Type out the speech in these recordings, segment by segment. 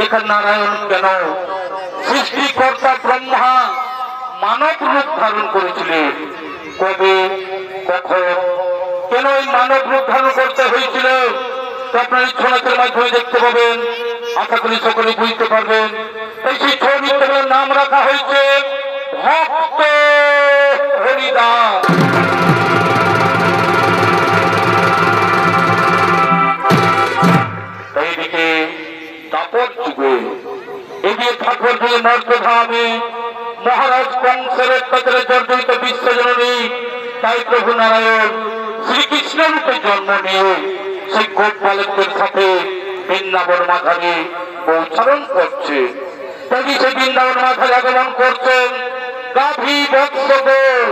এখানে নারায়ণ কেন? সৃষ্টিকর্তা ব্রহ্মা মানব রূপ ধারণ করেছিলেন। কবে, কখন, কেন এই মানব রূপ ধারণ করতে হয়েছিল আপনার এই ছনাথের মাধ্যমে দেখতে পাবেন। আশা করি সকলে বুঝতে পারবেন। এই সেই ছৌ নৃত্যের নাম রাখা হয়েছে ভক্ত হরিদাস। এইদিকে দাপর যুগে এগিয়ে ঠাকুর দিয়ে মর্যাদামে মহারাজ কংসের অত্যাচারে জর্জরিত বিশ্বজননী তাই প্রভু নারায়ণ শ্রীকৃষ্ণ রূপে জন্ম নিয়ে সেই গোপ বালকদের সাথে বৃন্দাবন মাথারে উচ্চারণ করছে। তাই সেই বৃন্দাবন মাথায় আগমন করছেন গাভী বৎসগণ।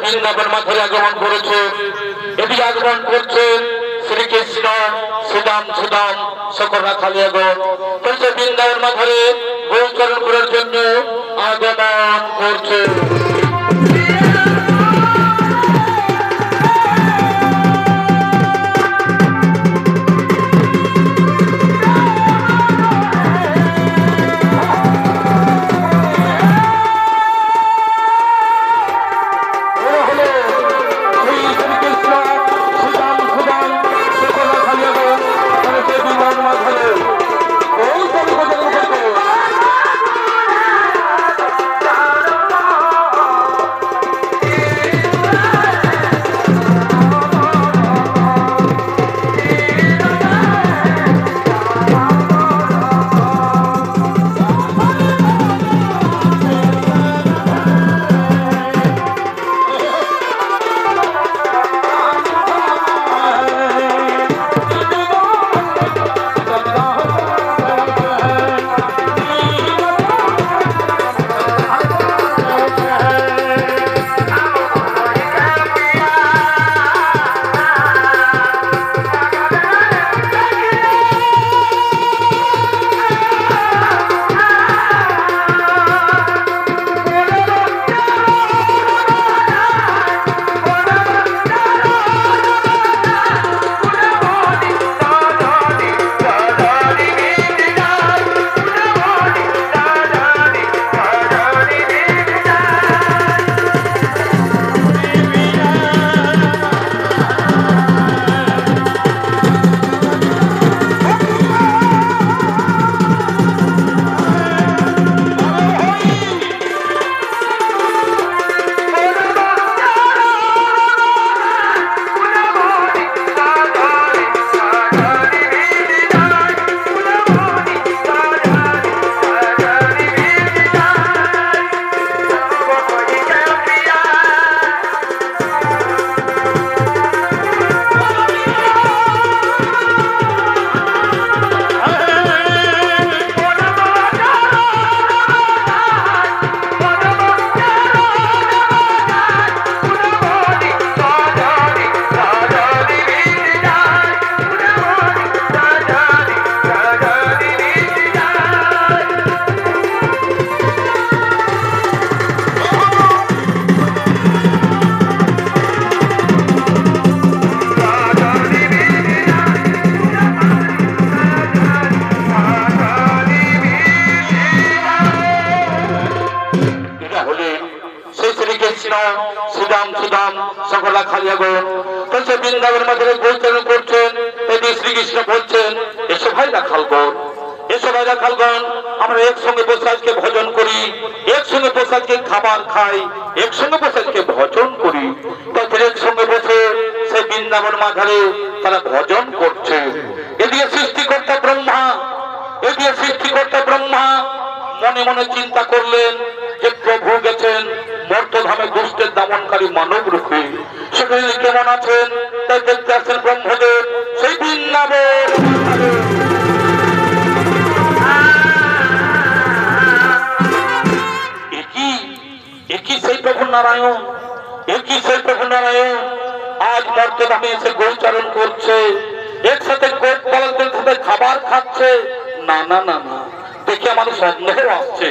বৃন্দাবন মাথায় আগমন করেছে। এদিকে আগমন করছে শ্রীকৃষ্ণ সুদাম সুদাম সকরা খালিয়াগণ। বৃন্দাবন মাথারে গোচরণ করার জন্য আগমন করছে। প্রতিজ্ঞা হলেন সেই শ্রীকৃষ্ণ সুদাম সুদাম সকলা খালিয়াগণ সে বৃন্দাবনের মাঝে গোচরণ করছেন। এটি শ্রীকৃষ্ণ বলছেন, এসো ভাই রাখালগণ, এসো ভাই রাখালগণ, আমরা একসঙ্গে বসে আজকে ভজন করি, একসঙ্গে বসে আজকে খাবার খাই, একসঙ্গে বসে আজকে ভজন করি। তাদের একসঙ্গে বসে সেই বৃন্দাবন মাঝারে তারা ভজন করছে। এদিকে সৃষ্টিকর্তা ব্রহ্মা, এদিকে সৃষ্টিকর্তা ব্রহ্মা মনে মনে চিন্তা করলেন যে প্রভু গেছেন মর্তধামে দুষ্টের দমনকারী মানব রূপে, সেখানে কেমন আছেন তাই দেখতে আসছেন ব্রহ্মদেব সেই বৃন্দাবন। একই সেই প্রভু নারায়ণ, একই সেই প্রভু নারায়ণ আজ মর্তধামে এসে গোচারণ করছে, একসাথে গোপ বালকদের সাথে খাবার খাচ্ছে। না না না না, দেখে আমার সন্দেহ আসছে।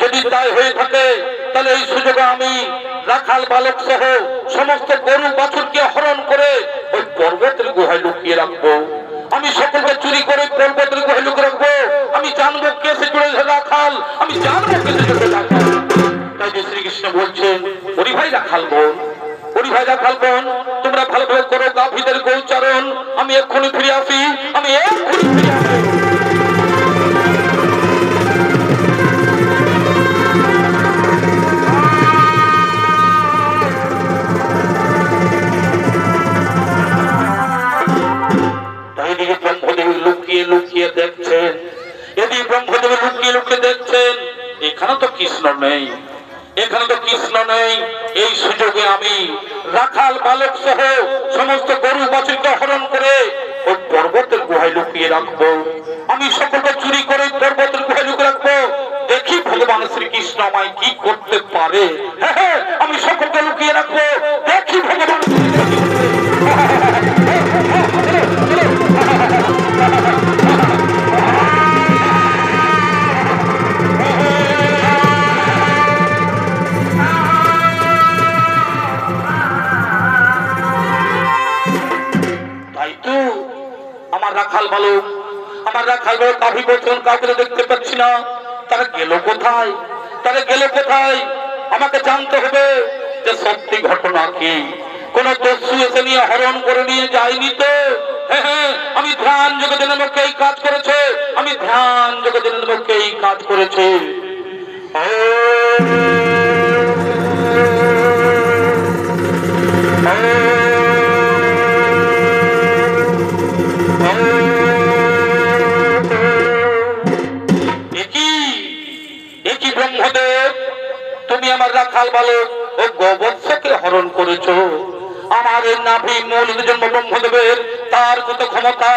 যদি তাই হয়ে থাকে তাহলে এই সুযোগে আমি রাখাল বালক সহ সমস্ত গরু বাছুরকে হরণ করে ওই পর্বতের গুহায় লুকিয়ে রাখবো। আমি সকলকে চুরি করে পর্বতের গুহায় লুকিয়ে রাখবো। আমি জানবো কে সে জুড়ে রাখাল, আমি জানবো কে সে জুড়ে রাখাল। তাই যে শ্রীকৃষ্ণ বলছেন, ওরি ভাই রাখাল বোন, ওরি ভাই রাখাল বোন, তোমরা ভালোভাবে করো গাভীদের গোচারণ। আমি এক্ষুনি ফিরে আসি, আমি এক্ষুনি ফিরে আসি। ব্রহ্মদেব লুকিয়ে লুকিয়ে দেখছেন, এদিকে ব্রহ্মদেব লুকিয়ে লুকিয়ে দেখছেন, এখানে তো কৃষ্ণ নেই, এখানে তো কৃষ্ণ নেই। এই সুযোগে আমি রাখাল বালক সহ সমস্ত গরু বাছুরকে হরণ করে ওই পর্বতের গুহায় লুকিয়ে রাখবো। আমি সকলকে চুরি করে পর্বতের গুহায় লুকিয়ে রাখবো। দেখি ভগবান শ্রীকৃষ্ণ আমায় কি করতে পারে। হ্যাঁ হ্যাঁ, আমি সকলকে লুকিয়ে রাখবো, দেখি ভগবান। আমার রাখাল বালক, আমার রাখাল বালক কাভি বচন কাউকে দেখতে পাচ্ছি না। তারা গেল কোথায়, তারা গেল কোথায়? আমাকে জানতে হবে যে সত্যি ঘটনা কি। কোন দস্যু এসে নিয়ে হরণ করে নিয়ে যায়নি তো? হ্যাঁ হ্যাঁ, আমি ধ্যান জগতের পক্ষে এই কাজ করেছে, আমি ধ্যান জগতের পক্ষে এই কাজ করেছে। ব্রহ্মদেব, তুমি আমার রাখাল বালক ও গোবৎসকে হরণ করেছো। আমার এই নাভি মূল জন্ম ব্রহ্মদেবের, তার কত ক্ষমতা।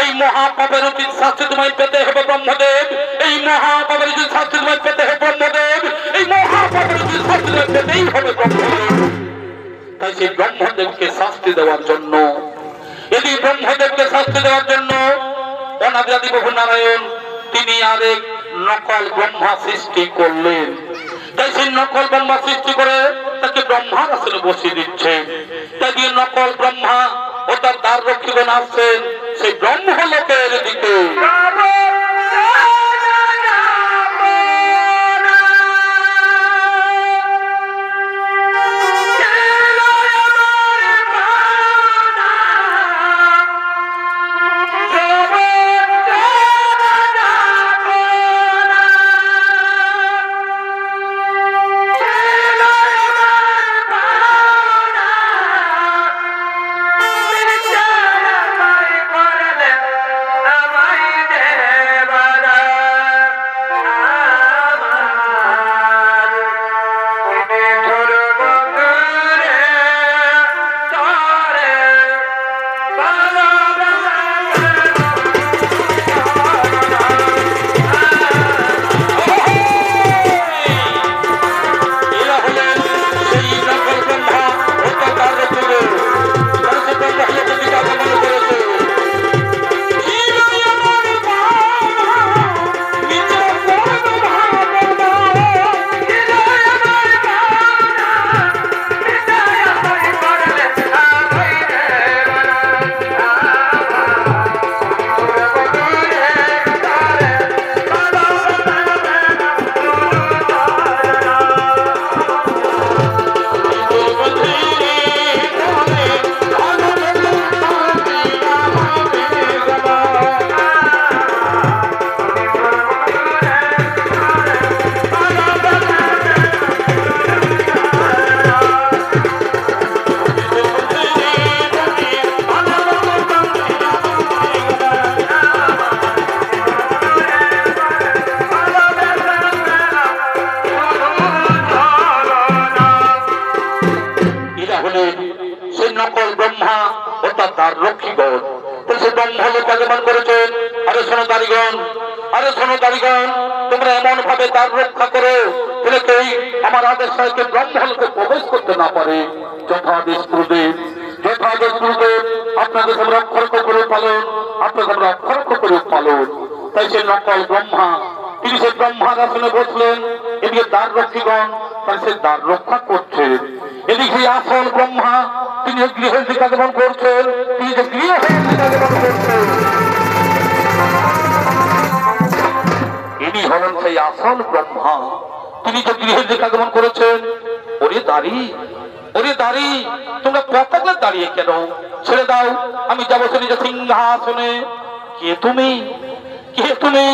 এই মহাপাপের উচিত শাস্তি তোমায় পেতে হবে ব্রহ্মদেব, এই মহাপাপের উচিত শাস্তি তোমায় পেতে হবে ব্রহ্মদেব, এই মহাপাপের উচিত শাস্তি তোমায় পেতেই হবে ব্রহ্মদেব। তাই সেই ব্রহ্মদেবকে শাস্তি দেওয়ার জন্য, এই ব্রহ্মদেবকে শাস্তি দেওয়ার জন্য অনাদি আদি প্রভু নারায়ণ তিনি আরেক নকল ব্রহ্মা সৃষ্টি করলেন। তাই সেই নকল ব্রহ্মা সৃষ্টি করে তাকে ব্রহ্মার আসনে বসিয়ে দিচ্ছেন। তাই দিয়ে নকল ব্রহ্মা ও তার দ্বার রক্ষীগণ আসছেন সেই ব্রহ্মলোকের দিকে। আমার হলেন সেই নকল ব্রহ্মা অর্থাৎ তার রক্ষীগণ। সে ব্রহ্মলোক আগমন করেছেন। আরে শোনো দারিগণ, আরে শোনো দারিগণ, তোমরা এমন ভাবে তার রক্ষা করো বলে কেউ আমার আদেশ সাহেবকে ব্রহ্মলোকে প্রবেশ করতে না পারে। যথাদেশ গুরুদেব, যথাদেশ গুরুদেব, আপনাদের তোমরা অক্ষরক করে পালন, আপনাদের তোমরা অক্ষরক করে পালন। তাই সে নকল ব্রহ্মা তিনি সে ব্রহ্মার আসনে বসলেন। এদিকে দ্বার রক্ষীগণ তাই সে দ্বার রক্ষা করছেন। এদিকে আসল ব্রহ্মা তিনি গৃহের দিকে আগমন করছেন। তিনি যে গৃহের দিকে আগমন করছেন, ইনি হলেন সেই আসল ব্রহ্মা। তিনি যে গৃহের দিকে আগমন করেছেন। ওরে দাঁড়ি, ওরে দাঁড়ি, তোমরা পতাকা দাঁড়িয়ে কেন? ছেড়ে দাও, আমি যাবো সে নিজে সিংহাসনে। কে তুমি? কে তুমি?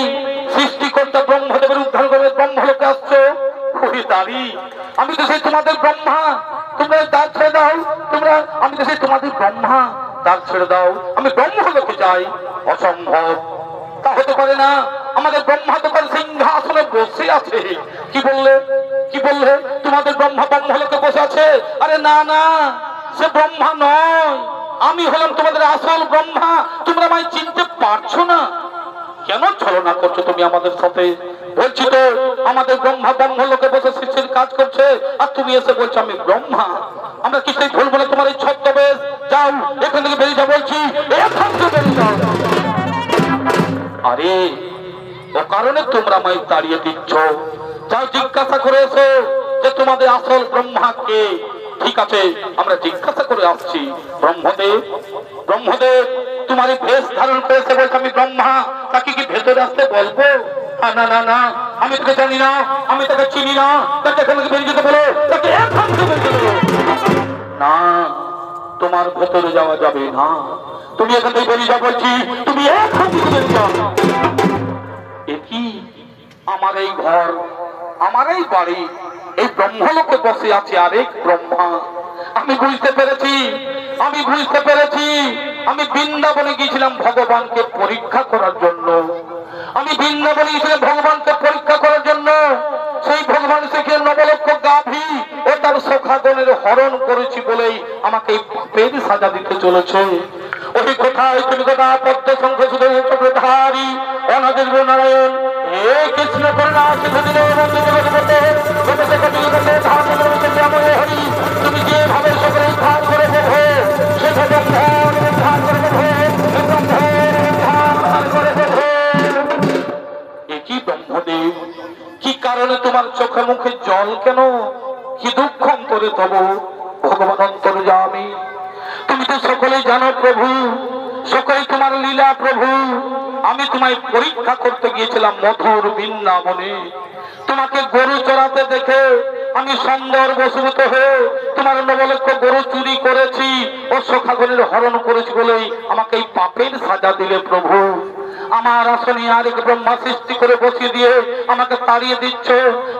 সৃষ্টিকর্তা ব্রহ্মদেবের উদ্ধার করে ব্রহ্মলোকে আসছো? ওরে দাঁড়ি, আমি তো সেই তোমাদের ব্রহ্মা। তোমরা দ্বার ছেড়ে দাও, তোমরা, আমি তো সেই তোমাদের ব্রহ্মা। দ্বার ছেড়ে দাও, আমি ব্রহ্মলোকে যাই। অসম্ভব, তা হতে পারে না। আমাদের ব্রহ্মা তো তার সিংহাসনে বসে আছে। কি বললে? কি বললে? তোমাদের ব্রহ্মা ব্রহ্মলোকে বসে আছে? আরে না না, সে ব্রহ্মা নয়, আমি হলাম তোমাদের আসল ব্রহ্মা। তোমরা আমায় চিনতে পারছো না? কেন ছলনা করছো তুমি আমাদের সাথে? বলছি তো আমাদের ব্রহ্মা ব্রহ্মলোকে বসে সৃষ্টির কাজ করছে, আর তুমি এসে বলছো আমি ব্রহ্মা। আমরা কিছুই ভুলবো না তোমার এই ছদ্মবেশ। যাও, এখান থেকে বেরিয়ে যাও বলছি, এখান থেকে বেরিয়ে যাও। আরে ও কারণে তোমরা আমায় তাড়িয়ে দিচ্ছ? যাও জিজ্ঞাসা করে এসো যে তোমাদের আসল ব্রহ্মা কে। ঠিক আছে, আমরা জিজ্ঞাসা করে আসছি। ব্রহ্মদেব, ব্রহ্মদেব, তোমার এই বেশ ধারণ করেছে বলছে আমি ব্রহ্মা, তাকে কি ভেতরে আসতে বলবো? না না না, আমি তোকে জানি না, আমি তাকে চিনি না, তাকে এখান থেকে বেরিয়ে যেতে বলো, তাকে এখান থেকে বেরিয়ে যেতে বলো। না, তোমার ভেতরে যাওয়া যাবে না, তুমি এখান থেকে বেরিয়ে যাও বলছি, তুমি এখান থেকে বেরিয়ে যাও। কি আমার এই ঘর, আমার এই বাড়ি, এই ব্রহ্মলোকে বসে আছে আরেক ব্রহ্মা। আমি বুঝতে পেরেছি, আমি বুঝতে পেরেছি। আমি বৃন্দাবনে গিয়েছিলাম ভগবানকে পরীক্ষা করার জন্য। আমি বৃন্দাবনে গিয়েছিলাম ভগবানকে পরীক্ষা করার জন্য। সেই ভগবান থেকে নবলক্ষ গাভী ও তার সখাগণের হরণ করেছি বলেই আমাকে পেন সাজা দিতে চলেছে। ওই কোথায় তুমি কথা পদ্ম শঙ্খ শুধু চক্রধারী অনাদের নারায়ণ হে কৃষ্ণ করুণা সিন্ধু হরি, তুমি যেভাবে সকলে উদ্ধার করে দেবো সেভাবে উদ্ধার করে দেবো, উদ্ধার করে দেবো। কি ব্রহ্মদেব, কি কারণে তোমার চোখে মুখে জল কেন? কি দুঃখ অন্তরে তব ভগবান অন্তরে যা আমি। তুমি তো সকলেই জানো প্রভু, সকলেই তোমার লীলা প্রভু। আমি তোমায় পরীক্ষা করতে গিয়েছিলাম মধুর বৃন্দাবনে। তোমাকে গরু চড়াতে দেখে আমি সুন্দর বশীভূত হয়ে তোমার নবলক্ষ গরু চুরি করেছি ও সখাগণের হরণ করেছি বলেই আমাকে এই পাপের সাজা দিলে প্রভু। আমার আসনে আরেক ব্রহ্মা সৃষ্টি করে বসিয়ে দিয়ে আমাকে তাড়িয়ে দিচ্ছ।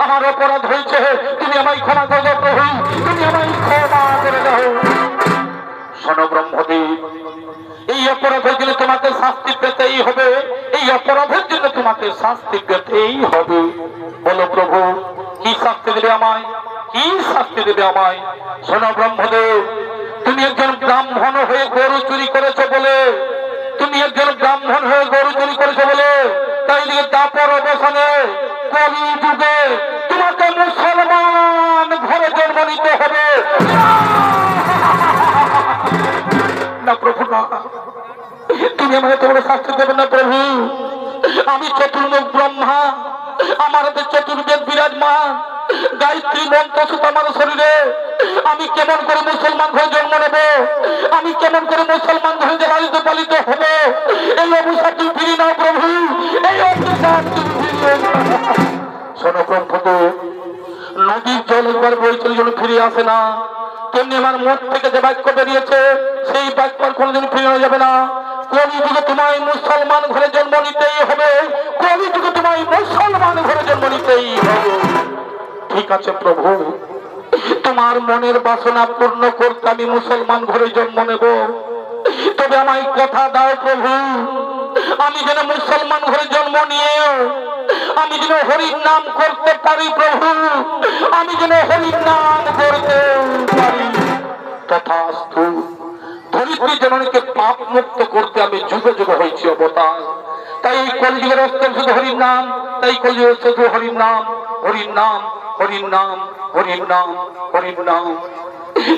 আমার অপরাধ হয়েছে, তুমি আমায় ক্ষমা করে দাও প্রভু, তুমি আমায় ক্ষমা করে দাও। শোনো ব্রহ্মদেব, এই অপরাধের জন্য তোমাকে শাস্তি পেতেই হবে, এই অপরাধের জন্য তোমাকে শাস্তি পেতেই হবে। বলো প্রভু, কি শাস্তি দেবে আমায়? কি শাস্তি দেবে আমায়? শোনো ব্রহ্মদেব, তুমি একজন ব্রাহ্মণ হয়ে গরু চুরি করেছো বলে, তুমি একজন ব্রাহ্মণ হয়ে গরু চুরি করেছো বলে, তাই দিকে দাপর অবসানে কলি যুগে তোমাকে মুসলমান ঘরে জন্ম নিতে হবে। না প্রভু না, তুমি আমাকে তোমার শাস্তি দেবে না প্রভু। আমি চতুর্মুখ ব্রহ্মা, আমার হাতে চতুর্বেদ বিরাজমান, গায়ত্রী মন্ত্র সুত আমার শরীরে। আমি কেমন করে মুসলমান হয়ে জন্ম নেব? আমি কেমন করে মুসলমান হয়ে লালিত পালিত হব? এই অভিশাপ তুমি ফিরিয়ে নাও প্রভু, এই অভিশাপ তুমি ফিরিয়ে নাও। শোনো ব্রহ্মদেব, নদীর জল একবার বইছিল জন্য ফিরে আসে না, তেমনি আমার মুখ থেকে যে বাক্য বেরিয়েছে সেই বাক্য আর কোনোদিন ফিরে যাবে না। কলিযুগে তোমায় মুসলমান ঘরে জন্ম নিতেই হবে, কলিযুগে তোমায় মুসলমান ঘরে জন্ম নিতেই হবে। ঠিক আছে প্রভু, তোমার মনের বাসনা পূর্ণ করতে আমি মুসলমান ঘরে জন্ম নেব। তবে আমায় কথা দাও প্রভু, আমি যেন মুসলমান ঘরে জন্ম নিয়ে আমি যেন হরির নাম করতে পারি প্রভু, আমি যেন হরির নাম করতে পারি। তথাস্তু। ধরিত্রী জননীকে পাপ মুক্ত করতে আমি যুগে যুগে হয়েছি অবতার। তাই এই কলিযুগের অষ্টম শুধু হরির নাম, তাই কলিযুগের শুধু হরির নাম, হরির নাম, হরির নাম, হরির নাম, হরির নাম।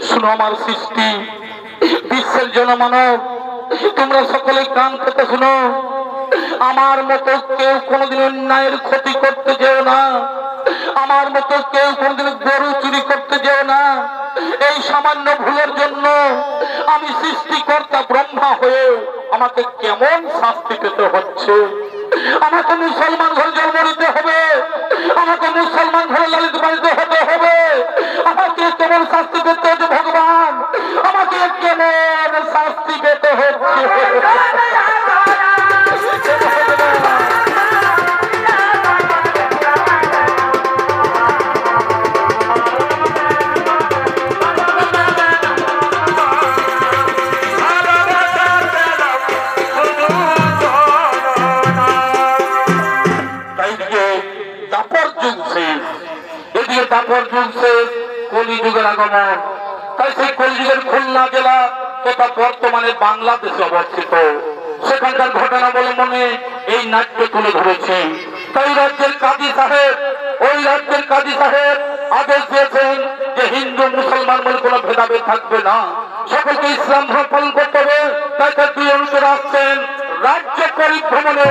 শুনো আমার সৃষ্টি, বিশ্বের জনমানব, তোমরা সকলে কান পেতে শুনো। আমার মতো কেউ কোনোদিন অন্যায়ের ক্ষতি করতে যেও না। আমার মতো কেউ কোনোদিন গরু চুরি করতে যেও না। এই সামান্য ভুলের জন্য আমি সৃষ্টিকর্তা ব্রহ্মা হয়ে আমাকে কেমন শাস্তি পেতে হচ্ছে। আমাকে মুসলমান ঘরে জন্ম নিতে হবে, আমাকে মুসলমান ঘরে লালিত পালিত হতে হবে। আমাকে কেমন শাস্তি পেতে হচ্ছে ভগবান, আমাকে কেমন শাস্তি পেতে হচ্ছে। কলিযুগের আগমন, তাই সেই কলিযুগের খুলনা জেলা তথা বর্তমানে বাংলাদেশে অবস্থিত, সেখানকার ঘটনা অবলম্বনে এই নাট্য তুলে ধরেছি। তাই রাজ্যের কাজী সাহেব, ওই রাজ্যের কাজী সাহেব আদেশ দিয়েছেন যে হিন্দু মুসলমান বলে কোনো ভেদাভেদ থাকবে না, সকলকে ইসলাম ধর্ম পালন করতে হবে। তাই তার দুই অনুচর আসছেন রাজ্য পরিভ্রমণে।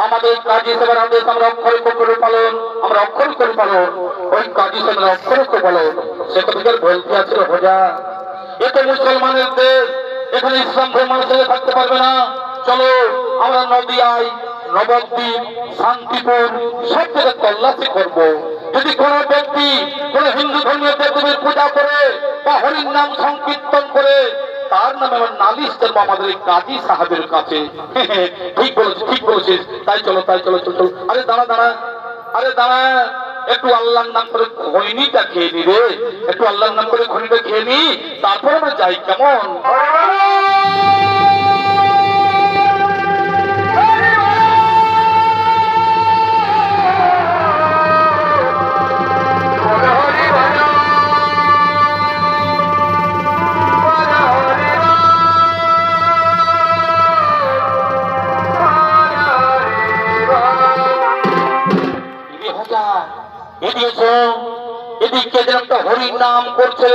আমাদের কাজী সাহেবের আদেশ আমরা অক্ষরে করে পালন, আমরা অক্ষরে করে পালন। ওই কাজী সাহেবের অক্ষরে করে পালন। সে কবিতার বলতে আছে হোজা, এ তো মুসলমানের দেশ, এখানে ইসলাম ধর্ম মানুষের থাকতে পারবে না। চলো আমরা নদিয়ায়, নবদ্বীপ, শান্তিপুর সব জায়গায় তল্লাশি করবো। যদি কোনো ব্যক্তি কোন হিন্দু ধর্মীয় দেবদেবীর পূজা করে বা হরির নাম সংকীর্তন করে, তার নামে আমার নালিশ করবো আমাদের এই কাজী সাহেবের কাছে। ঠিক বলেছিস, ঠিক বলেছিস। তাই চলো, তাই চলো, চলো চলো। আরে দাঁড়া দাঁড়া, আরে দাঁড়া, একটু আল্লাহর নাম করে খৈনিটা খেয়ে নি রে, একটু আল্লাহর নাম করে খৈনিটা খেয়ে নি, তারপর আমরা যাই কেমন? এদিকে যেন একটা হরির নাম করছে,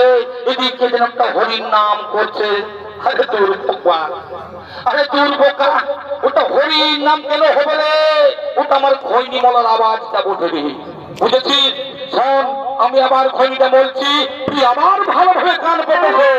এদিকে যেন একটা হরির নাম করছে। আরে তোর বোকা, আরে তোর বোকা, ওটা হরির নাম কেন হবে রে? ওটা আমার খৈনি মলার আওয়াজটা বোঝে রে। বুঝেছিস? শোন, আমি আবার খনিটা বলছি, তুই আবার ভালোভাবে কান পেতেছে।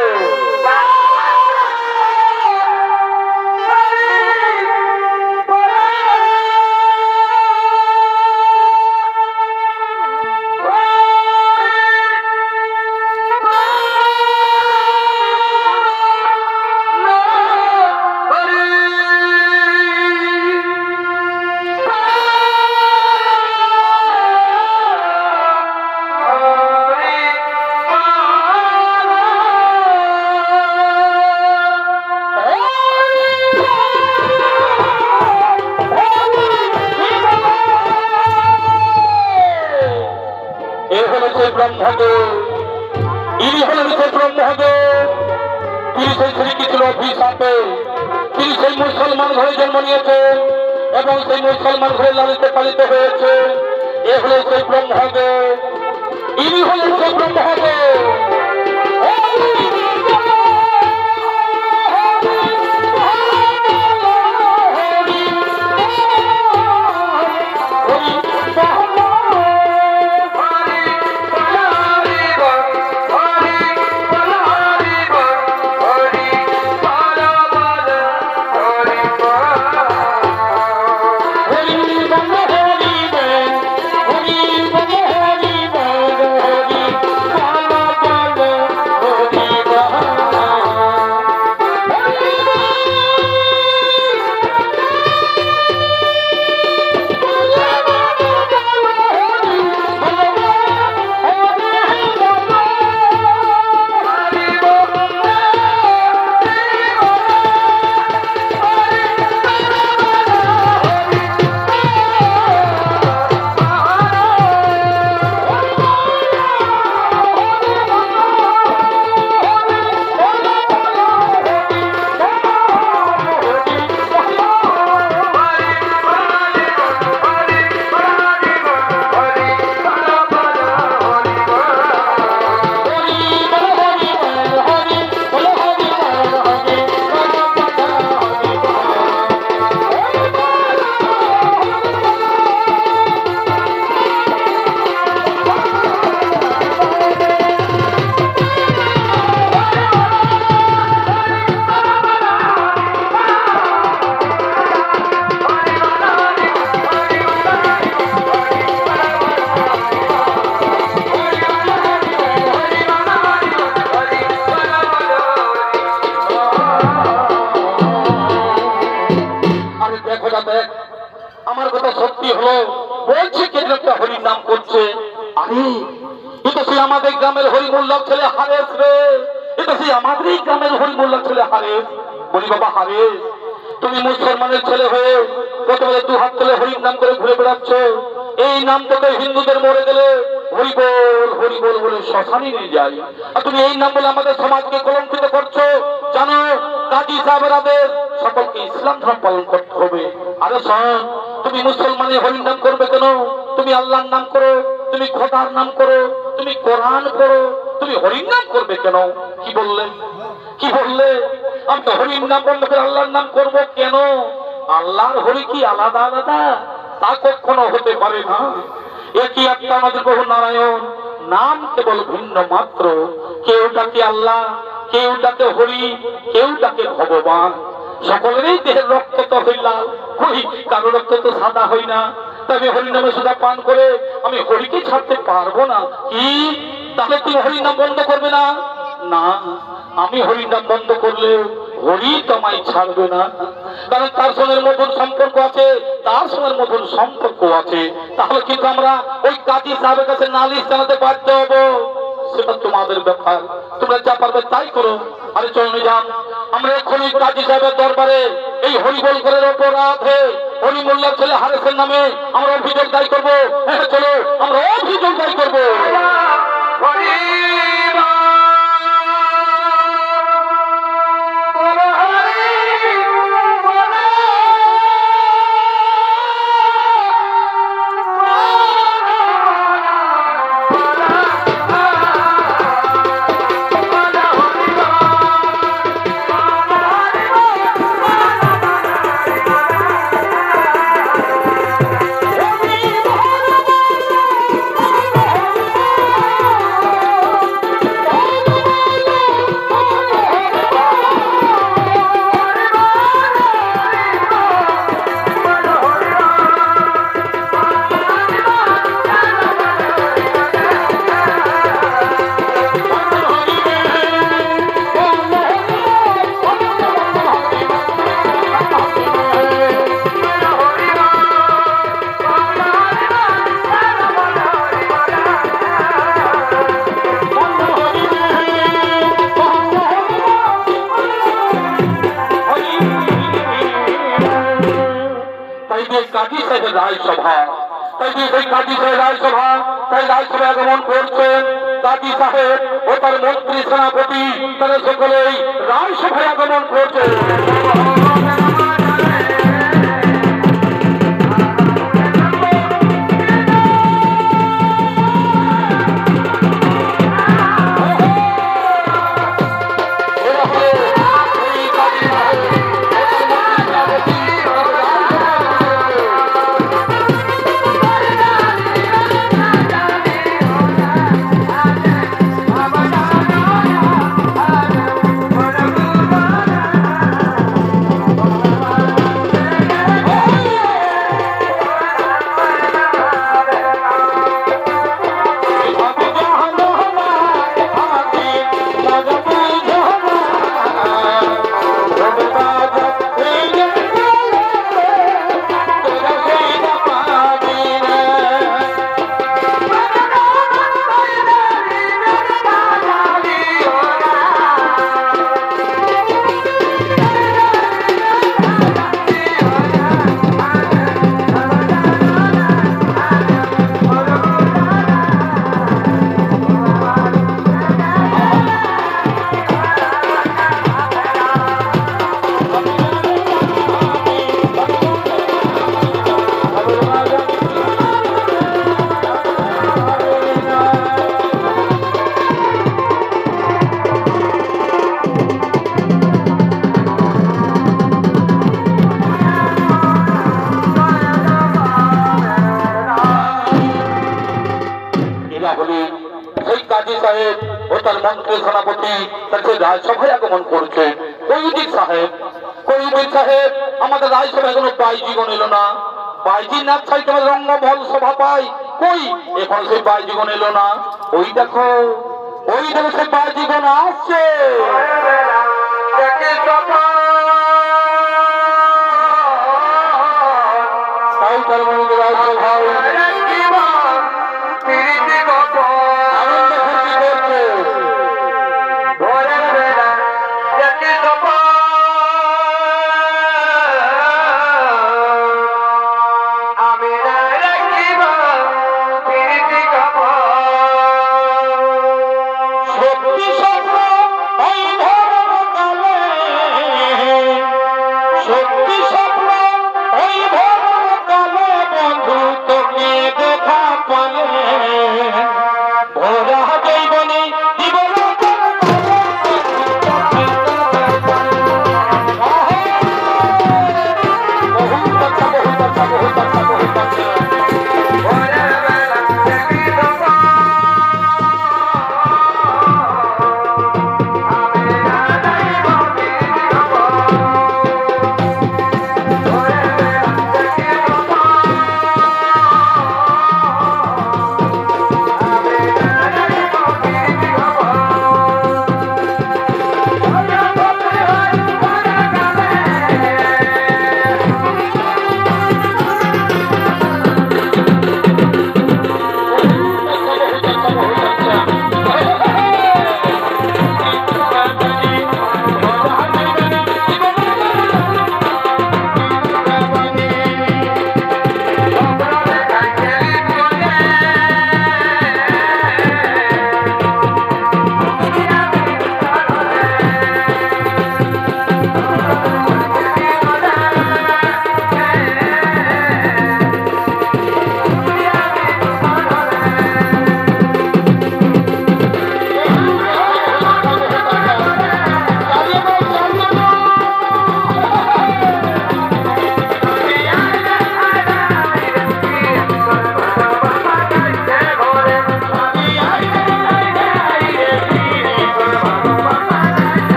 ব্রহ্মদেব, ইনি হলেন সেই ব্রহ্মদেব। তিনি সেই শ্রীকৃষ্ণ অভিশাপে তিনি সেই মুসলমান ঘরে জন্ম নিয়েছেন এবং সেই মুসলমান ঘরে লালিত পালিত হয়েছে। এ হলো সেই ব্রহ্মদেব, ইনি হলেন সেই ব্রহ্মদেব। আমার কথা সত্যি হলো, বলছে কে একটা হরির নাম করছে। আরে এটা সেই আমাদের গ্রামের হরিমোল্লার ছেলে হারেস রে, এটা সেই আমাদেরই গ্রামের হরিমোল্লার ছেলে হারেস। বলি বাবা হারেস, তুমি মুসলমানের ছেলে হয়ে প্রথমে দু হাত তুলে হরির নাম করে ঘুরে বেড়াচ্ছ। এই নাম তোকে হিন্দুদের মরে গেলে হরিবল হরিবল বলে শ্মশানে নিয়ে যায়, আর তুমি এই নাম বলে আমাদের সমাজকে কলঙ্কিত করছো। জানো কাজী সাহেবের আদেশ সকলকে ইসলাম ধর্ম পালন করতে হবে। আরে শোন, তুমি মুসলমানের হরির নাম করবে কেন? তুমি আল্লাহর নাম করো, তুমি খোদার নাম করো, তুমি কোরআন করো, তুমি হরির নাম করবে কেন? কি বললে কি বললে? আমি তো হরির নাম বন্ধ করে আল্লাহর নাম করব কেন? আল্লাহর হরি কি আলাদা আলাদা? তা কখনো হতে পারে না। একই একটা আমাদের প্রভু নারায়ণ, নাম কেবল ভিন্ন মাত্র। কেউ ডাকে আল্লাহ, কেউ ডাকে হরি, কেউ ডাকে ভগবান। সকলেরই দেহের রক্ত তো হইলাম, ওই কারো রক্ত তো সাদা হই না। তবে হরিনামে সুধা পান করে আমি হরিকে ছাড়তে পারবো না। কি তাহলে তুমি হরির নাম বন্ধ করবে না? না, আমি হরির নাম বন্ধ করলে হরি তোমায় ছাড়বে না, কারণ তার সঙ্গে মধুর সম্পর্ক আছে, তার সঙ্গে মধুর সম্পর্ক আছে। তাহলে কিন্তু আমরা ওই কাজী সাহেবের কাছে নালিশ জানাতে বাধ্য হবো। সেটা তোমাদের ব্যাপার, তোমরা যা পারবে তাই করো। আরে চলো যান, আমরা এক্ষুনি কাজী সাহেবের দরবারে এই হরিবল করার অপরাধে হরি মোল্লার ছেলে হারেসের নামে আমরা অভিযোগ দায়ী করবো। হ্যাঁ চলো, আমরা অভিযোগ দায়ী করবো। সাহেবের রায়সভা। তাই সেই কাজী সাহেব রায়সভা, তাই রায়সভা আগমন করছেন কাজী সাহেব ও তার মন্ত্রী সেনাপতি, তারা সকলেই রায়সভায় আগমন করছেন। মন্ত্রী সেনাপতি তার সেই রাজসভায় আগমন করছে। কৈদিক সাহেব আমাদের রাজসভায় কোনো বাইজিগণ এলো না। বাইজি না চাই তোমার রঙ্গমহল সভা পাই, কই এখন সেই বাইজিগণ এলো না। ওই দেখো সেই বাইজিগণ আসছে। তার মধ্যে রাজসভায়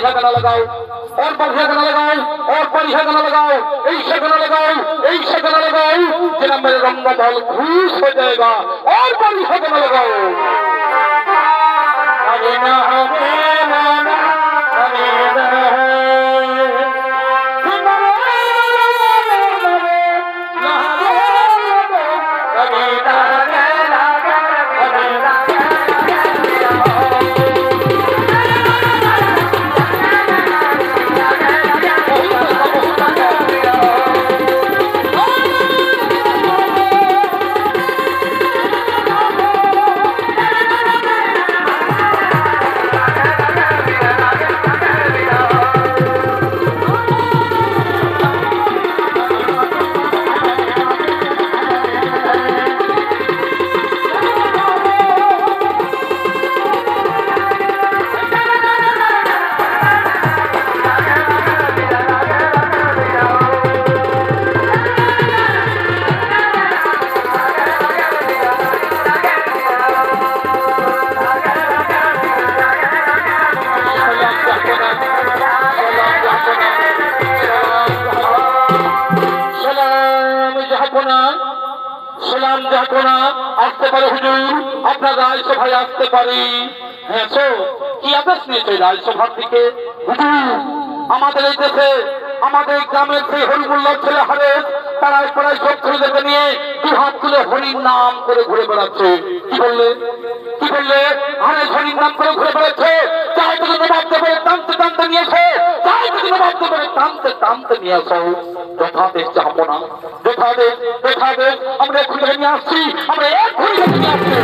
बढ़िया गाना लगाओ और बढ़िया गाना लगाओ और बढ़िया गाना लगाओ ऐसे गाना लगाओ ऐसे गाना लगाओ जिना मेरे रंगा दल खुश हो जाएगा और बढ़िया गाना लगाओ अरे ना আসতে পারে হুজুর আপনার রাজসভায় আসতে পারি হ্যাঁ কি আদেশ নিয়েছে রাজসভার দিকে হুজুর আমাদের এই দেশে আমাদের গ্রামের সেই হরিমুল্লাহ ছেলে হারে পাড়ায় পাড়ায় সব ছেলেদেরকে নিয়ে দু হাত তুলে হরির নাম করে ঘুরে বেড়াচ্ছে কি বললে আরে হরির নাম করে ঘুরে বেড়াচ্ছে চাই তোকে নবাব দেবে টানতে টানতে নিয়েছে চাই তোকে নবাব দেবে টানতে টানতে নিয়ে আসো যথাদেশ যাবো না যথাদেশ আমরা এক্ষুনি নিয়ে আসছি আমরা এক্ষুনি নিয়ে আসছি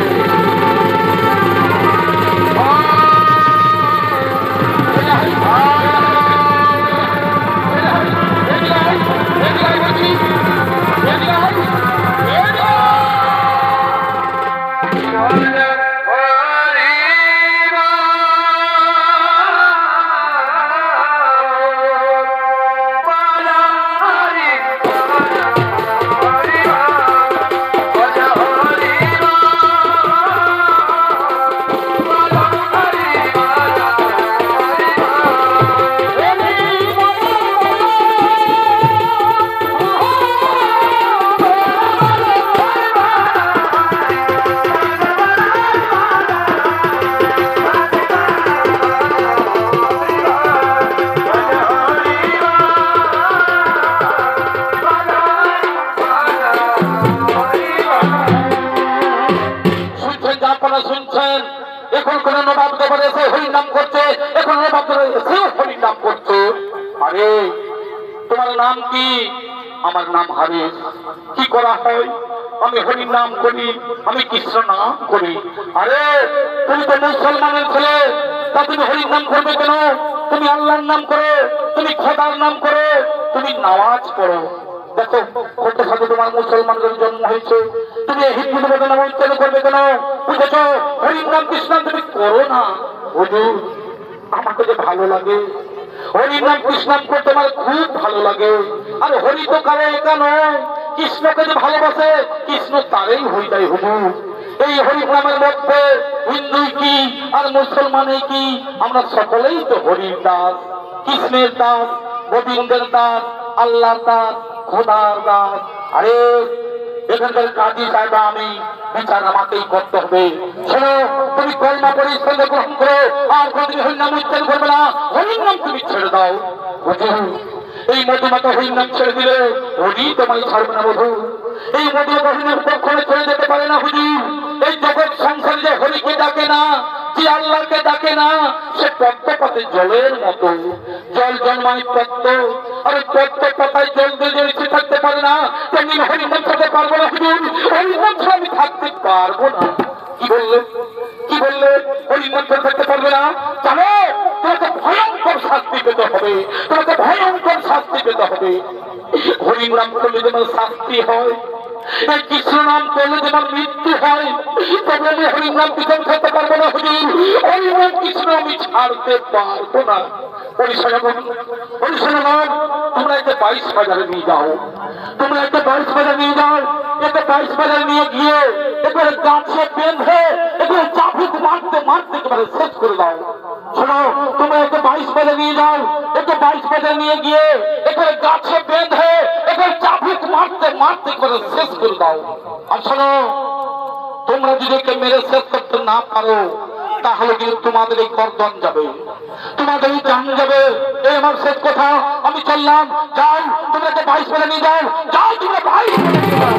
এখন কোন নবাব দেবর এসে হরি নাম করছে এখন নবাব দেবর এসেও হরি নাম করছে আরে তোমার নাম কি আমার নাম হারিস কি করা হয় আমি হরি নাম করি আমি কৃষ্ণ নাম করি আরে তুমি তো মুসলমানের ছেলে তা তুমি হরি নাম করবে কেন তুমি আল্লাহর নাম করো তুমি খোদার নাম করো তুমি নামাজ পড়ো দেখো কত সাথে তোমার মুসলমানদের জন্ম হয়েছে তুমি হিন্দু দেবতার নাম উচ্চারণ করবে কেন বুঝেছো হরির নাম কৃষ্ণ তুমি করো না হুজুর আমাকে যে ভালো লাগে হরির নাম কৃষ্ণ করতে আমার খুব ভালো লাগে আর হরি তো কারো একা নয় কৃষ্ণকে যে ভালোবাসে কৃষ্ণ তারই হয়ে যায় হুজুর এই হরির নামের মধ্যে হিন্দু কি আর মুসলমানে কি আমরা সকলেই তো হরির দাস কৃষ্ণের দাস গোবিন্দের দাস আল্লাহ দাস খোদার দাস আরে এখানকার কাজী সাহেব আমি বিচার আমাকেই করতে হবে শোনো তুমি কলমা পড়ে ইসলাম গ্রহণ করো আর কোনদিন হরির নাম উচ্চারণ করবে না হরির নাম তুমি ছেড়ে দাও হুজুর এই মধুমাতা হরির নাম ছেড়ে দিলে হরি তোমায় ছাড়বে না বধু এই মধুমাতা হরির নাম কখনো ছেড়ে যেতে পারে না হুজুর এই জগৎ সংসারে যে হরিকে ডাকে না যে আল্লাহকে ডাকে না সে পদ্ম পাতে জলের মতো জল জন্মায় পদ্ম আর পদ্ম পাতায় জল দিয়ে রেখে থাকতে পারে না তেমনি হরির নাম থাকতে পারবো না হুজুর হরির নাম ছাড়া আমি থাকতে পারবো না কি বললে হরির নাম থাকতে পারবে না জানো তোমাকে ভয়ঙ্কর শাস্তি পেতে হবে হরির নাম করলে যেমন শাস্তি হয় এই কৃষ্ণ নাম করলে যেমন মৃত্যু হয় তবে আমি হরির নাম পিছন খেতে পারবো না হুজুর হরির নাম কৃষ্ণ আমি ছাড়তে পারবো না তোমরা একটা 22 বাজারে নিয়ে যাও একটা 22 বাজার নিয়ে গিয়ে এবারে গাছে বেঁধে এবারে চাবুক মারতে একেবারে শেষ করে দাও শোনো তোমরা একটা 22 বেঁধে নিয়ে যাও, একে 22 বেঁধে নিয়ে গিয়ে এখানে গাছে বেঁধে এখানে চাবুক মারতে মারতে করে শেষ করে দাও। আর শোনো, তোমরা যদি একে মেরে শেষ করতে না পারো তাহলে কিন্তু তোমাদের এই গর্দন যাবে, তোমাদের এই জান যাবে। এই আমার শেষ কথা, আমি চললাম। যাও, তোমরা একে 22 বেঁধে নিয়ে যাও, যাও তোমরা 22 বেঁধে নিয়ে যাও।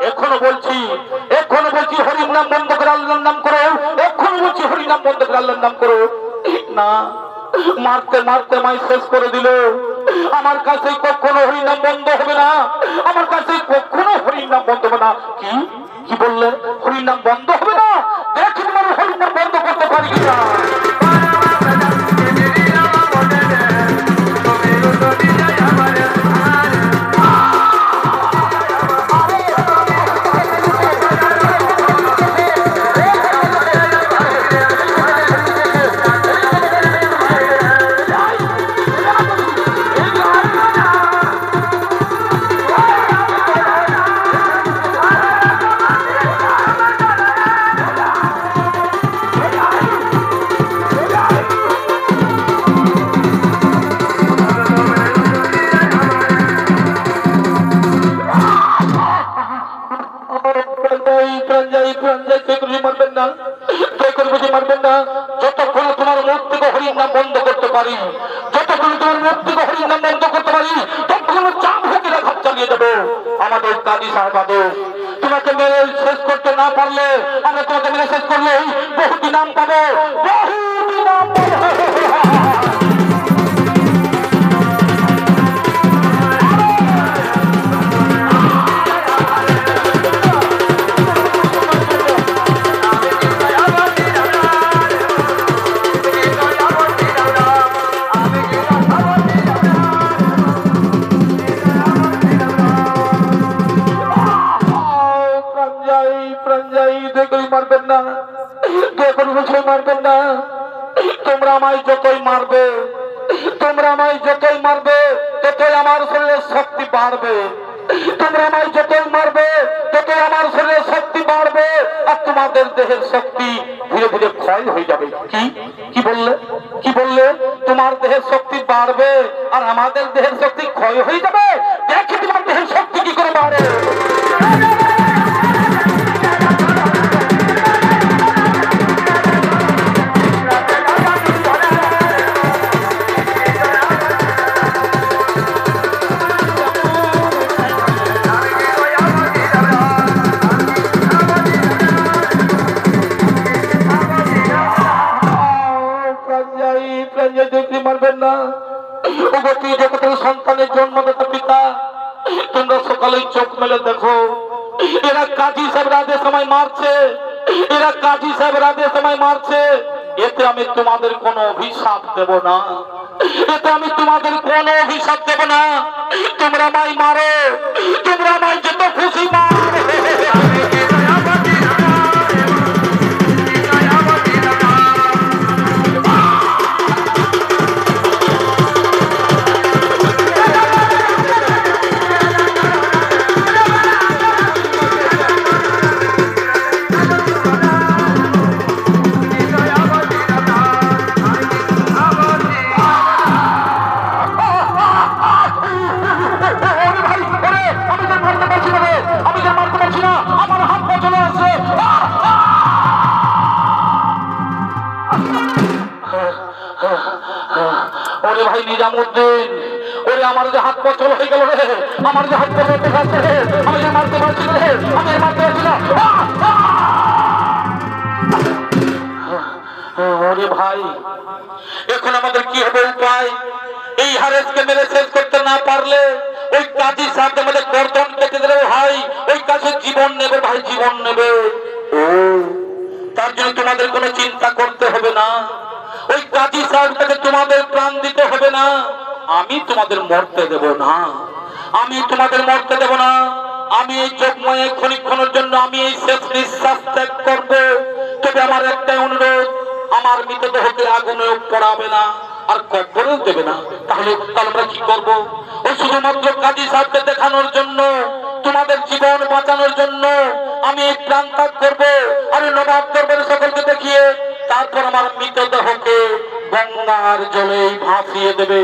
এখনো বলছি হরির নাম বন্ধ করে আল্লাহর নাম করো, এখনো বলছি হরির নাম বন্ধ করে আল্লাহর নাম করো না। মারতে মারতে মাই শেষ করে দিল। আমার কাছে কখনো হরির নাম বন্ধ হবে না, আমার কাছে কখনো হরির নাম বন্ধ হবে না। কি কি বললেন? হরির নাম বন্ধ হবে না? দেখি তোমার হরির নাম বন্ধ করতে পারি কিনা। যতক্ষণ তোমার মুখ থেকে হরির নাম বন্ধ করতে পারি, যতক্ষণ তোমার মুখ থেকে হরির নাম বন্ধ করতে পারি, ততক্ষণ চাপ ভেঙে ঘাত চালিয়ে যাবো। আমাদের কাজী সাহেব আদেশ, তোমাকে মেরে শেষ করতে না পারলে, আমরা তোমাকে মেরে শেষ করলে বহুটি নাম পাবো, বহুটি নাম পাবো। তোমরা আমায় যতই মারবে, তোমরা আমায় যতই মারবে ততই আমার শরীরে শক্তি বাড়বে, তোমরা আমায় যতই মারবে ততই আমার শরীরে শক্তি বাড়বে, আর তোমাদের দেহের শক্তি ধীরে ধীরে ক্ষয় হয়ে যাবে। কি কি বললে? কি বললে? তোমার দেহের শক্তি বাড়বে আর আমাদের দেহের শক্তি ক্ষয় হয়ে যাবে। দেখি তোমার দেহের শক্তি কি করে বাড়ে। সন্তানের জন্মদাতা পিতা, তোমরা সকালে চোখ মেলে দেখো, এরা কাজী সাহেব রাতে সময় মারছে, এরা কাজী সাহেব রাতে সময় মারছে। এতে আমি তোমাদের কোনো অভিশাপ দেব না, এতে আমি তোমাদের কোনো অভিশাপ দেব না। তোমরা আমায় মারো, তোমরা আমায় যত খুশি মারো। আমি ভাই নিজামুদ্দিন, ওরে আমার যে হাত পচল হয়ে গেল রে, আমার যে হাত পচল হয়ে গেছে রে, আমি যে মারতে পারছি না রে, আমি মারতে পারছি না। ওরে ভাই, এখন আমাদের কি হবে উপায়? এই হারেসকে মেরে শেষ করতে না পারলে ওই কাজী সাহেব আমাদের গর্দন কেটে দিলে ভাই, ওই কাজে জীবন নেবে ভাই, জীবন নেবে। ও তার জন্য তোমাদের কোনো চিন্তা করতে হবে না, ওই কাজী সাহেবটাকে তোমাদের প্রাণ দিতে হবে না, আমি তোমাদের মরতে দেব না, আমি তোমাদের মরতে দেব না। আমি এই যোগময়ে ক্ষণিক্ষণের জন্য আমি এই শেষ নিঃশ্বাস ত্যাগ করবো। তবে আমার একটাই অনুরোধ, আমার মৃতদেহকে আগুনে পড়াবে না আর কবরেও দেবে না। তাহলে আমরা কি করব? ও শুধুমাত্র কাজী সাহেবকে দেখানোর জন্য, তোমাদের জীবন বাঁচানোর জন্য আমি এই প্রাণ ত্যাগ করবো। আর নবাব দরবারে সকলকে দেখিয়ে তারপর আমার মৃতদেহকে গঙ্গার জলে ভাসিয়ে দেবে।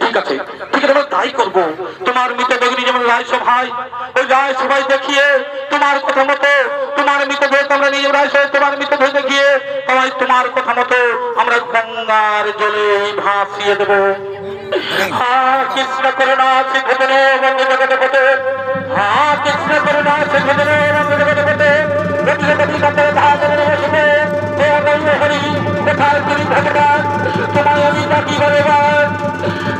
ঠিক আছে, ঠিক আছে, আমরা তাই করবো। তোমার মৃতদেহ যেমন রায়সভায়, ওই রায়সভায় দেখিয়ে তোমার কথা মতো তোমার মৃতদেহ আমরা নিজের রায়সভায় তোমার মৃতদেহ দেখিয়ে সবাই তোমার কথা মতো আমরা গঙ্গার জলে ভাসিয়ে দেবো। হ্যাঁ কৃষ্ণ করুণা শিখনে বন্ধ জগতে পথে, হ্যাঁ কৃষ্ণ করুণা শিখনে বন্ধ জগতে পথে, হরি কোথায় তুমি ভগবান, তোমায় আমি ডাকি ভগবান।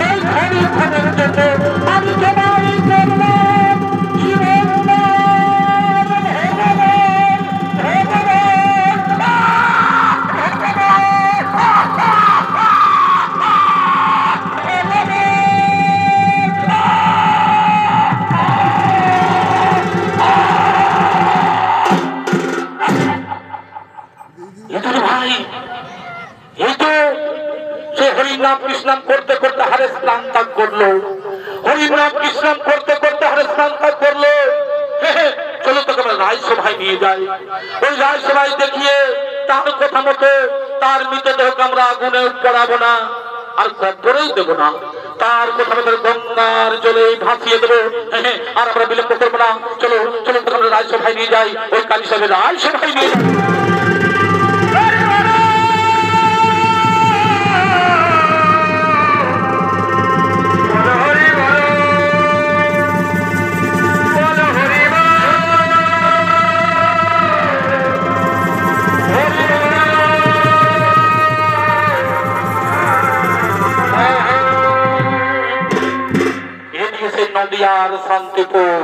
এই হরি খানের জন্য আমি তোমায় করলাম জীবন। ভাই এই তো সে হরিনাম কৃষ্ণাম করতে করতে হারে স্নান ত্যাগ করলো, হরিনাম কৃষ্ণাম করতে করতে হারে স্নান ত্যাগ করলো। চলো তোকে আমরা রায়সভায় নিয়ে যাই, ওই রায়সভায় দেখিয়ে তার কথা মতো তার মৃতদেহকে আমরা আগুনে পড়াবো না আর কবরেও দেবো না, তার কথা মতো গঙ্গার জলে ভাসিয়ে দেবো। আর আমরা বিলম্ব করবো না, চলো চলো তোকে আমরা রায়সভায় নিয়ে যাই, ওই কালী সাহেবের রায়সভায় নিয়ে যাই। নদিয়ার শান্তিপুর,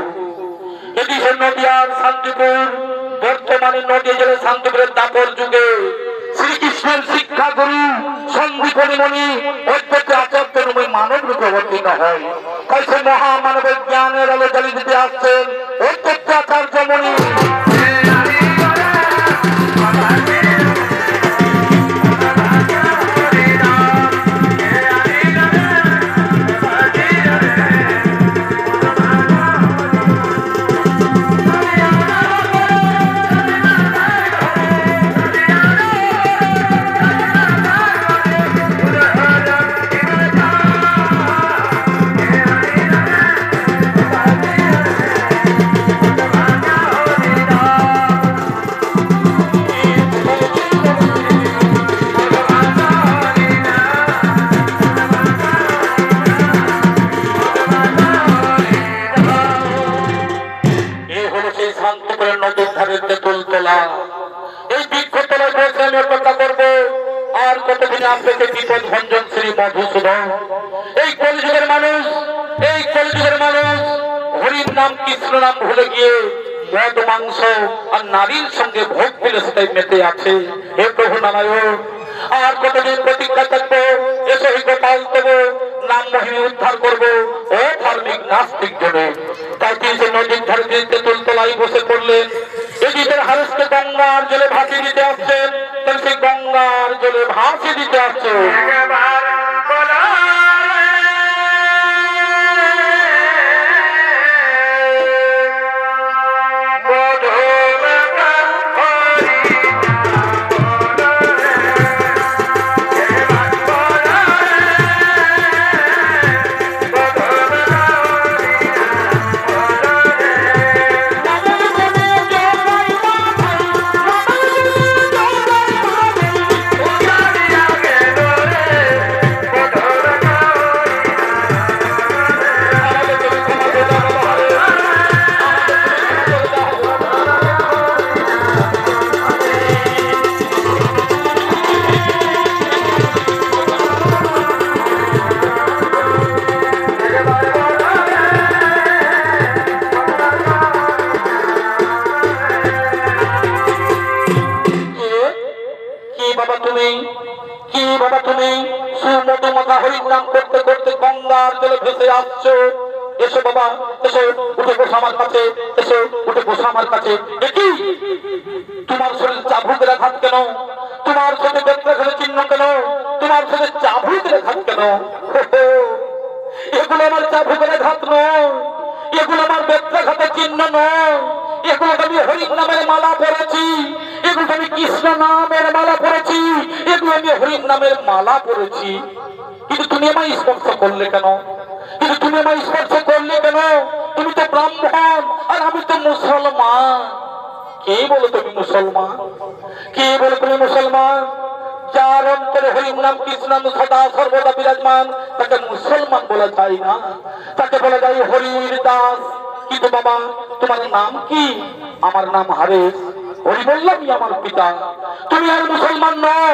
এদিকে নদিয়ার শান্তিপুর, বর্তমানে নদিয়া জেলার শান্তিপুরের দাপর যুগে শ্রীকৃষ্ণের শিক্ষা গুরু সন্দীপনী মণি অধ্যক্ষ আচার্য মানব রূপে অবতীর্ণ হয়। তাই সে মহামানবের জ্ঞানের আলো জ্বালিয়ে দিতে আসছেন অধ্যক্ষ আচার্য মণি। আর কতদিন আসবে বিপদ ভঞ্জন শ্রী মধুসূদন। এই কলিযুগের মানুষ, এই কলিযুগের মানুষ হরির নাম কৃষ্ণ নাম ভুলে গিয়ে মদ মাংস আর নারীর সঙ্গে ভোগ বিলাসিতায় মেতে আছে। হে প্রভু নারায়ণ, আর কতদিন প্রতিজ্ঞা থাকবো, এসে গোপাল দেবো, নাম মহিমে উদ্ধার করবো ও ধার্মিক নাস্তিক জনে। তাই তিনি সে নদীর ধারে দিতে তুলতলায় বসে পড়লেন। এদিকের হারেসকে গঙ্গার জলে ভাসিয়ে দিতে আসছেন, তাহলে সেই গঙ্গার জলে ভাসিয়ে দিতে আসছেন। হরির নাম করতে করতে গঙ্গার জলে ভেসে আসছো। এসো বাবা, এসো, উঠে বসো আমার কাছে, এসো, উঠে বসো আমার কাছে। একি তোমার শরীর চাবুকের আঘাত কেন? তোমার সাথে বেত্রাঘাতের চিহ্ন কেন? তোমার সাথে চাবুকের আঘাত কেন? এগুলো আমার চাবুকের আঘাত নয়, এগুলো আমার বেত্রাঘাতের চিহ্ন নয়। এগুলো আমি হরির নামের মালা পরেছি, এগুলো আমি কৃষ্ণ নামের মালা পরেছি, এগুলো আমি হরির নামের মালা পরেছি। কিন্তু তুমি আমায় স্পর্শ করলে কেন? কিন্তু তুমি আমায় স্পর্শ করলে কেন? তুমি তো ব্রাহ্মণ আর আমি তো মুসলমান। কে বলো তুমি মুসলমান? কে বলো তুমি মুসলমান? যার অন্তরে হরির নাম কৃষ্ণ নাম সদা সর্বদা বিরাজমান, তাকে মুসলমান বলা যায় না, তাকে বলা যায় হরির দাস। কিন্তু বাবা, তোমার নাম কি? আমার নাম হারেস। হরি বললামই আমার পিতা। তুমি আর মুসলমান নও,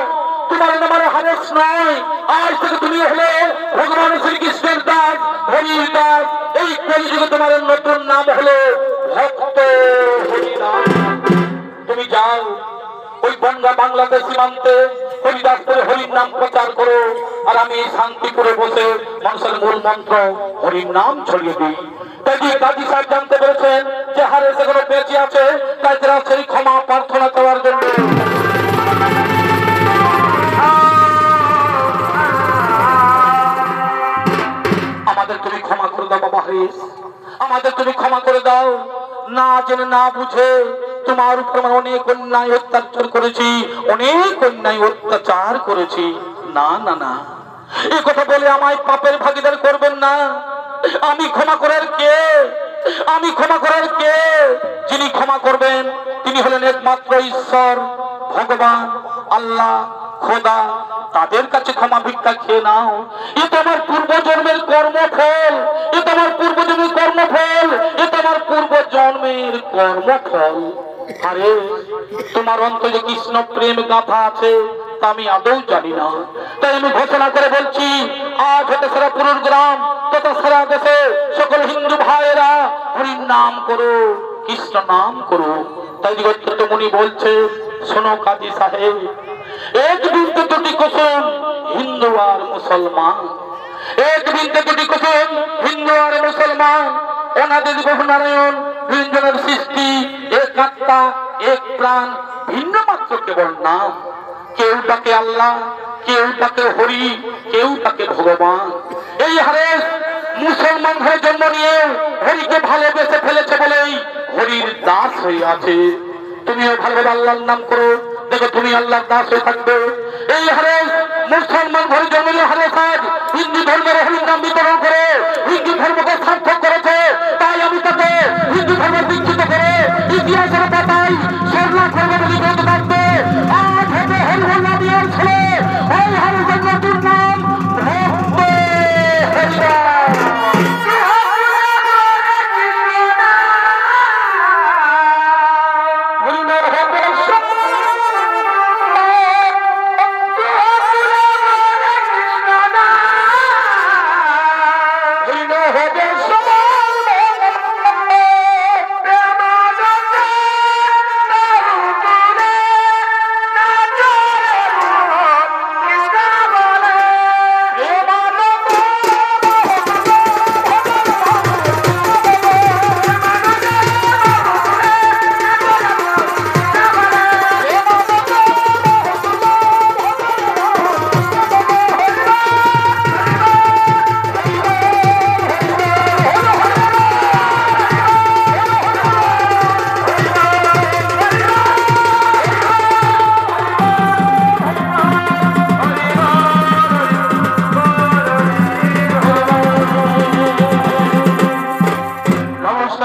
তোমার নাম আর হারেস নয়। আজ থেকে তুমি হলে ভগবান শ্রীকৃষ্ণের দাস, হরির দাস। এই কলিযুগে তোমার নতুন নাম হলো ভক্ত হরিনাম। তুমি যাও ওই বাংলাদেশ সীমান্তে হরিদাসপুরে হরির নাম প্রচার করো, আর আমি শান্তিপুরে বসে মানুষের মূল মন্ত্র হরির নাম ছড়িয়ে দিই। তাই কাজী সাহেব জানতে পেরেছেন যে হারেস এখনো বেঁচে আছে, তাই তারা সেই ক্ষমা প্রার্থনা করার জন্য আমাদের তুমি ক্ষমা করে দাও বাবা হারেস, আমাদের তুমি ক্ষমা করে দাও। না জেনে না বুঝে তোমার উপর আমরা অনেক অন্যায় অত্যাচার করেছি, অনেক অন্যায় অত্যাচার করেছি। না না না, এই কথা বলে আমায় পাপের ভাগীদার করবেন না। আমি ক্ষমা করার কে? আমি ক্ষমা করার কে? যিনি ক্ষমা করবেন তিনি হলেন একমাত্র ঈশ্বর, ভগবান, আল্লাহ, খোদা। তাদের কাছে ক্ষমা ভিক্ষা খেয়ে নাও। এ তো আমার পূর্বজন্মের কর্মফল, এ তো আমার পূর্বজন্মের কর্মফল, এ তো আমার পূর্বজন্মের কর্মফল। আরে তোমার অন্তরে কৃষ্ণ প্রেম গাথা আছে তা আমি আদৌ জানি না। তাই আমি ঘোষণা করে বলছি, আজ হতে সারা পুরুর গ্রাম তথা সারা দেশে সকল হিন্দু ভাইয়েরা হরির নাম করো, কৃষ্ণ নাম করো। তাই দিগন্ত মুনি বলছে, শোনো কাজী সাহেব, এক বিন্দু দুটি কুসুম হিন্দু আর মুসলমান, এক বিন্দু দুটি কুসুম হিন্দু আর মুসলমান। অনাদি বহু নারায়ণ তিনজনের সৃষ্টি, এক আত্মা, এক প্রাণ, ভিন্ন মাত্র কেবল নাম। কেউ তাকে আল্লাহ, কেউ তাকে হরি, কেউ তাকে ভগবান। এই হারেস মুসলমান হয়ে জন্ম নিয়ে হরিকে ভালোবেসে ফেলেছে বলেই হরির দাস হয়ে আছে। তুমিও ভালোভাবে আল্লাহর নাম করো, দেখো তুমি আল্লাহর দাস হয়ে থাকবে। এই হারেস মুসলমান ঘরে জন্ম নিয়ে হারেস আজ হিন্দু ধর্মের হরির নাম বিতরণ